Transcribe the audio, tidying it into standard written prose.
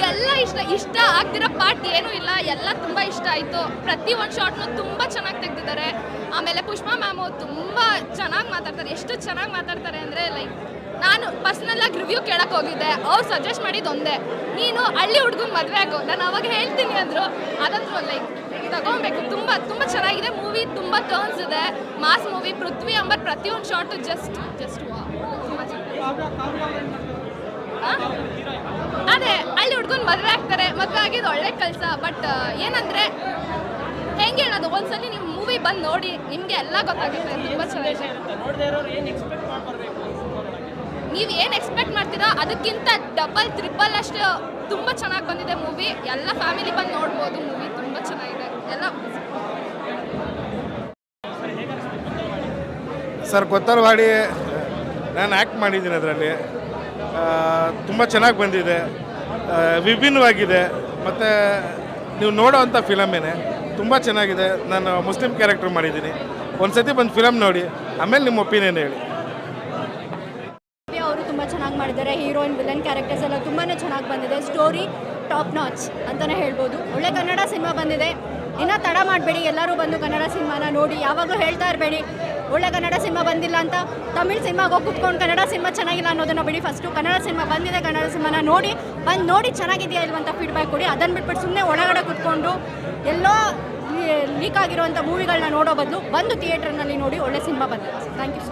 ಎಲ್ಲ ಇಷ್ಟ ಆಗ್ತಿರೋ ಪಾರ್ಟ್ ಏನೂ ಇಲ್ಲ, ಎಲ್ಲ ತುಂಬ ಇಷ್ಟ ಆಯಿತು. ಪ್ರತಿ ಒಂದು ಶಾರ್ಟ್ನು ತುಂಬ ಚೆನ್ನಾಗಿ ತೆಗೆದಿದ್ದಾರೆ. ಆಮೇಲೆ ಪುಷ್ಪಾ ಮ್ಯಾಮು ತುಂಬ ಚೆನ್ನಾಗಿ ಮಾತಾಡ್ತಾರೆ. ಎಷ್ಟು ಚೆನ್ನಾಗಿ ಮಾತಾಡ್ತಾರೆ ಅಂದರೆ ಲೈಕ್ ನಾನು ಪರ್ಸ್ನಲ್ಲಾಗಿ ರಿವ್ಯೂ ಕೇಳಕ್ಕೆ ಹೋಗಿದ್ದೆ. ಅವ್ರು ಸಜೆಸ್ಟ್ ಮಾಡಿದ್ದು ಒಂದೇ, ನೀನು ಹಳ್ಳಿ ಹುಡುಗನ ಮದುವೆ ಆಗು. ನಾನು ಅವಾಗ ಹೇಳ್ತೀನಿ ಅಂದರು. ಅದಂತೂ ಲೈಕ್ ತಗೊಬೇಕು. ತುಂಬ ತುಂಬ ಚೆನ್ನಾಗಿದೆ ಮೂವಿ. ತುಂಬ ಟರ್ನ್ಸ್ ಇದೆ. Mass movie. ಪೃಥ್ವಿ ಅಂಬರ್ ಪ್ರತಿಯೊಂದು ಶಾರ್ಟು ಜಸ್ಟ್ ತುಂಬ ಅದೇ ಹಳ್ಳಿ ಹುಡ್ಕೊಂಡು ಮದುವೆ ಆಗ್ತಾರೆ. ಮದುವೆ ಆಗಿದ್ದು ಒಳ್ಳೆ ಕೆಲಸ. ಬಟ್ ಏನಂದರೆ ಹೆಂಗೆ ಹೇಳೋದು, ಒಂದ್ಸಲಿ ನೀವು ಮೂವಿ ಬಂದು ನೋಡಿ, ನಿಮಗೆ ಎಲ್ಲ ಗೊತ್ತಾಗುತ್ತೆ. ತುಂಬ ಚೆನ್ನಾಗಿದೆ. ನೀವು ಏನು ಎಕ್ಸ್ಪೆಕ್ಟ್ ಮಾಡ್ತೀರಾ ಅದಕ್ಕಿಂತ ಡಬಲ್ ಟ್ರಿಪಲ್ ಅಷ್ಟು ತುಂಬ ಚೆನ್ನಾಗಿ ಬಂದಿದೆ ಮೂವಿ. ಎಲ್ಲ ಫ್ಯಾಮಿಲಿ ಬಂದು ನೋಡ್ಬೋದು. ಮೂವಿ ತುಂಬ ಚೆನ್ನಾಗಿದೆ. ಎಲ್ಲ ಸರ್ ಕೊತ್ತರವಾಡಿ ನಾನು ಆ್ಯಕ್ಟ್ ಮಾಡಿದ್ದೀನಿ. ಅದರಲ್ಲಿ ತುಂಬ ಚೆನ್ನಾಗಿ ಬಂದಿದೆ, ವಿಭಿನ್ನವಾಗಿದೆ. ಮತ್ತು ನೀವು ನೋಡೋವಂಥ ಫಿಲಮೇನೆ ತುಂಬ ಚೆನ್ನಾಗಿದೆ. ನಾನು ಮುಸ್ಲಿಂ ಕ್ಯಾರೆಕ್ಟರ್ ಮಾಡಿದ್ದೀನಿ. ಒಂದು ಸತಿ ಬಂದು ಫಿಲಮ್ ನೋಡಿ, ಆಮೇಲೆ ನಿಮ್ಮ ಒಪಿನಿಯನ್ ಹೇಳಿ. ಅವರು ತುಂಬ ಚೆನ್ನಾಗಿ ಮಾಡಿದ್ದಾರೆ. ಹೀರೋಯಿನ್, ವಿಲನ್ ಕ್ಯಾರೆಕ್ಟರ್ಸ್ ಎಲ್ಲ ತುಂಬಾ ಚೆನ್ನಾಗಿ ಬಂದಿದೆ. ಸ್ಟೋರಿ ಟಾಪ್ ನಾಚ್ ಅಂತಲೇ ಹೇಳ್ಬೋದು. ಒಳ್ಳೆ ಕನ್ನಡ ಸಿನಿಮಾ ಬಂದಿದೆ. ಇನ್ನೂ ತಡ ಮಾಡಬೇಡಿ, ಎಲ್ಲರೂ ಬಂದು ಕನ್ನಡ ಸಿನಿಮಾನ ನೋಡಿ. ಯಾವಾಗಲೂ ಹೇಳ್ತಾ ಇರಬೇಡಿ ಒಳ್ಳೆ ಕನ್ನಡ ಸಿನಿಮಾ ಬಂದಿಲ್ಲ ಅಂತ. ತಮಿಳ್ ಸಿನಿಮಾಗೆ ಹೋಗಿ ಕೂತ್ಕೊಂಡು ಕನ್ನಡ ಸಿನಿಮಾ ಚೆನ್ನಾಗಿಲ್ಲ ಅನ್ನೋದನ್ನು ಬಿಡಿ. ಫಸ್ಟು ಕನ್ನಡ ಸಿನಿಮಾ ಬಂದಿದೆ, ಕನ್ನಡ ಸಿನಿಮಾನ ನೋಡಿ, ಬಂದು ನೋಡಿ ಚೆನ್ನಾಗಿದೆಯಾ ಇಲ್ವಂತ ಫೀಡ್ಬ್ಯಾಕ್ ಕೊಡಿ. ಅದನ್ನು ಬಿಟ್ಬಿಟ್ಟು ಸುಮ್ಮನೆ ಒಳಗಡೆ ಕೂತ್ಕೊಂಡು ಎಲ್ಲೋ ಲೀಕ್ ಆಗಿರುವಂಥ ಮೂವಿಗಳನ್ನ ನೋಡೋ ಬದಲು ಬಂದು ಥಿಯೇಟ್ರ್ನಲ್ಲಿ ನೋಡಿ ಒಳ್ಳೆ ಸಿನಿಮಾ ಬಂದಿದೆ. Thank you.